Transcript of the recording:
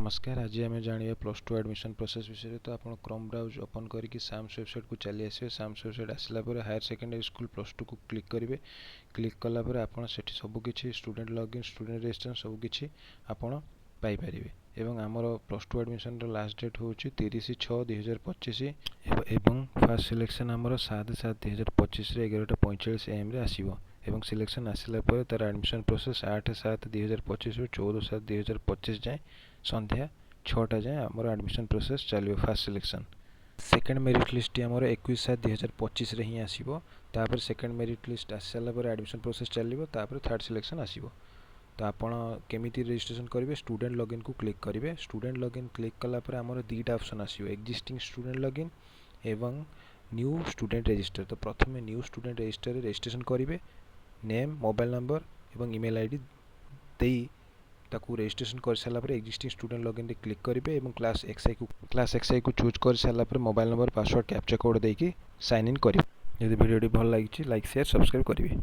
नमस्कार। आज आम जाना प्लस टू एडमिशन प्रोसेस विषय। तो आप क्रोम ब्राउज ओपन करके साम्स वेबसाइट को चली आसे। साम्स वेबसाइट आसला higher secondary school plus two को क्लिक करेंगे। क्लिक कलापर आपड़ से सबकि स्टूडेंट लॉगिन स्टूडेंट रजिस्ट्रेशन सबकि आपड़ पाइपर। एवं आमर plus two admission last date हूँ 30/6/2025 एवं फास्ट सिलेक्शन आमर 7/7/2025 11:45 AM आसो। एवं सिलेक्शन आसला तार एडमिशन प्रोसेस 8/7/2025 ରୁ 14/7/2025 जाए संध्या 6टा जाए आमर एडमिशन प्रोसेस चलो। Fast selection second merit list आमर 21/7/2025 रे ही आसीबो। तापर सेकेंड मेरिट लिस्ट आसी सारा पर एडमिशन प्रोसेस चलो। तापर थर्ड सिलेक्शन आसीबो। तो आपण केमिति रजिस्ट्रेशन करेंगे स्टूडेंट लॉगिन को क्लिक करेंगे। स्टूडेंट लॉगिन क्लिक कलापर आमर दुईटा ऑप्शन आसीबो एक्जिस्टिंग स्टूडेंट लॉगिन एवं न्यू स्टूडेंट रजिस्टर। तो प्रथम न्यू स्टूडेंट रजिस्टर रजिस्ट्रेशन करेंगे। नेम मोबाइल नंबर एवं ईमेल आईडी दे ताकू रजिस्ट्रेशन कर सारा पर एक्जिस्टिंग स्टूडेंट लॉगिन रे क्लिक करेंगे। एवं क्लास एक्सआई को चूज कर सारा पर mobile number password captcha code देकी साइन इन करेंगे। यदि वीडियो भल लगी लाइक शेयर सब्सक्राइब करेंगे।